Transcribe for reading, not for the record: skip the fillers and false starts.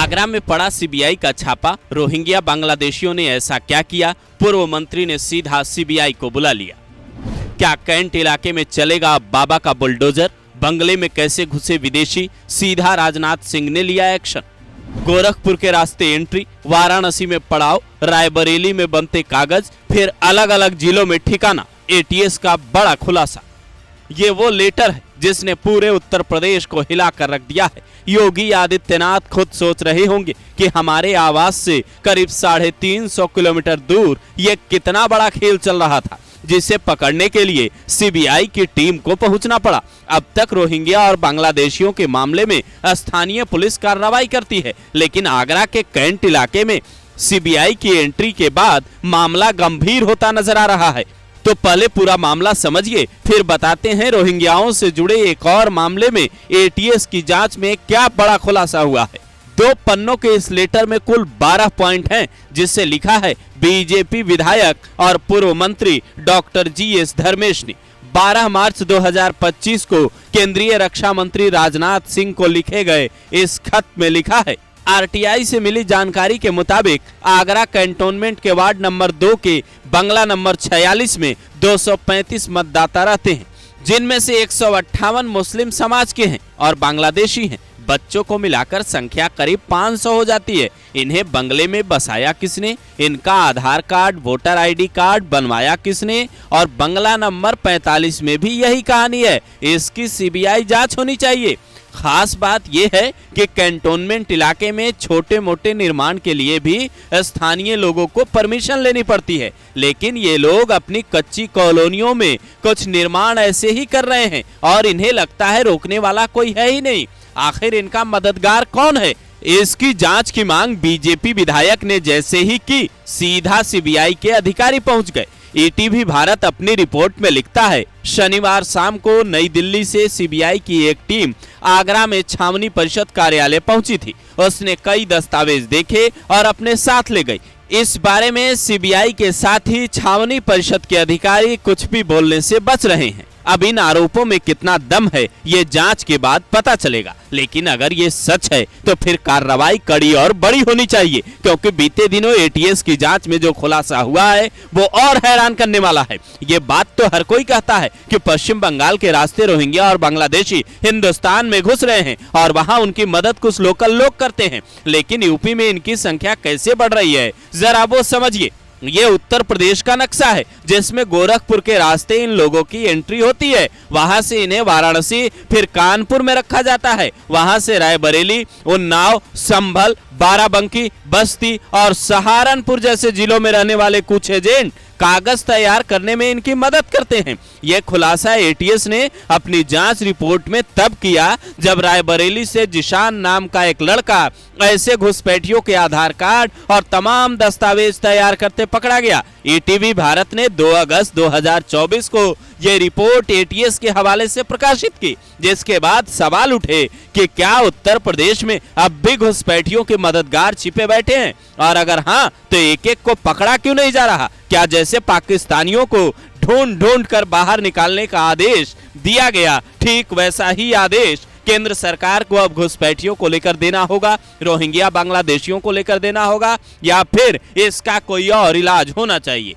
आगरा में पड़ा सीबीआई का छापा। रोहिंग्या बांग्लादेशियों ने ऐसा क्या किया? पूर्व मंत्री ने सीधा सीबीआई को बुला लिया। क्या कैंट इलाके में चलेगा बाबा का बुलडोजर? बंगले में कैसे घुसे विदेशी? सीधा राजनाथ सिंह ने लिया एक्शन। गोरखपुर के रास्ते एंट्री, वाराणसी में पड़ाव, रायबरेली में बनते कागज, फिर अलग अलग जिलों में ठिकाना। एटीएस का बड़ा खुलासा। ये वो लेटर है जिसने पूरे उत्तर प्रदेश को हिलाकर रख दिया है। योगी आदित्यनाथ खुद सोच रहे होंगे कि हमारे आवास से करीब 350 किलोमीटर दूर ये कितना बड़ा खेल चल रहा था, जिसे पकड़ने के लिए सीबीआई की टीम को पहुंचना पड़ा। अब तक रोहिंग्या और बांग्लादेशियों के मामले में स्थानीय पुलिस कार्रवाई करती है, लेकिन आगरा के कैंट इलाके में सीबीआई की एंट्री के बाद मामला गंभीर होता नजर आ रहा है। तो पहले पूरा मामला समझिए, फिर बताते हैं रोहिंग्याओं से जुड़े एक और मामले में एटीएस की जांच में क्या बड़ा खुलासा हुआ है। 2 पन्नों के इस लेटर में कुल 12 पॉइंट हैं, जिससे लिखा है बीजेपी विधायक और पूर्व मंत्री डॉक्टर जीएस धर्मेश ने 12 मार्च 2025 को केंद्रीय रक्षा मंत्री राजनाथ सिंह को लिखे गए इस खत में लिखा है, आरटीआई से मिली जानकारी के मुताबिक आगरा कैंटोनमेंट के वार्ड नंबर 2 के बंगला नंबर 46 में 235 मतदाता रहते हैं, जिनमें से 158 मुस्लिम समाज के हैं और बांग्लादेशी हैं। बच्चों को मिलाकर संख्या करीब 500 हो जाती है। इन्हें बंगले में बसाया किसने? इनका आधार कार्ड, वोटर आईडी कार्ड बनवाया किसने? और बंगला नंबर 45 में भी यही कहानी है। इसकी सीबीआई जांच होनी चाहिए। खास बात यह है कि कैंटोनमेंट इलाके में छोटे मोटे निर्माण के लिए भी स्थानीय लोगों को परमिशन लेनी पड़ती है, लेकिन ये लोग अपनी कच्ची कॉलोनियों में कुछ निर्माण ऐसे ही कर रहे हैं और इन्हें लगता है रोकने वाला कोई है ही नहीं। आखिर इनका मददगार कौन है? इसकी जांच की मांग बीजेपी विधायक ने जैसे ही की, सीधा सीबीआई के अधिकारी पहुंच गए। ईटीवी भारत अपनी रिपोर्ट में लिखता है, शनिवार शाम को नई दिल्ली से सीबीआई की एक टीम आगरा में छावनी परिषद कार्यालय पहुंची थी। उसने कई दस्तावेज देखे और अपने साथ ले गई। इस बारे में सीबीआई के साथ ही छावनी परिषद के अधिकारी कुछ भी बोलने से बच रहे हैं। अब इन आरोपों में कितना दम है ये जांच के बाद पता चलेगा, लेकिन अगर ये सच है तो फिर कार्रवाई कड़ी और बड़ी होनी चाहिए, क्योंकि बीते दिनों एटीएस की जांच में जो खुलासा हुआ है वो और हैरान करने वाला है। ये बात तो हर कोई कहता है कि पश्चिम बंगाल के रास्ते रोहिंग्या और बांग्लादेशी हिंदुस्तान में घुस रहे हैं और वहां उनकी मदद कुछ लोकल लोग करते हैं, लेकिन यूपी में इनकी संख्या कैसे बढ़ रही है जरा वो समझिए। ये उत्तर प्रदेश का नक्शा है, जिसमें गोरखपुर के रास्ते इन लोगों की एंट्री होती है। वहां से इन्हें वाराणसी, फिर कानपुर में रखा जाता है। वहां से रायबरेली, उन्नाव, संभल, बाराबंकी, बस्ती और सहारनपुर जैसे जिलों में रहने वाले कुछ एजेंट कागज तैयार करने में इनकी मदद करते हैं। यह खुलासा एटीएस ने अपनी जांच रिपोर्ट में तब किया जब रायबरेली से जिशान नाम का एक लड़का ऐसे घुसपैठियों के आधार कार्ड और तमाम दस्तावेज तैयार करते पकड़ा गया। ईटीवी भारत ने 2 अगस्त 2024 को यह रिपोर्ट एटीएस के हवाले से प्रकाशित की, जिसके बाद सवाल उठे कि क्या उत्तर प्रदेश में अब भी घुसपैठियों के मददगार छिपे बैठे हैं, और अगर हाँ तो एक एक को पकड़ा क्यों नहीं जा रहा? क्या जैसे पाकिस्तानियों को ढूंढ ढूंढ कर बाहर निकालने का आदेश दिया गया, ठीक वैसा ही आदेश केंद्र सरकार को अब घुसपैठियों को लेकर देना होगा, रोहिंग्या बांग्लादेशियों को लेकर देना होगा, या फिर इसका कोई और इलाज होना चाहिए?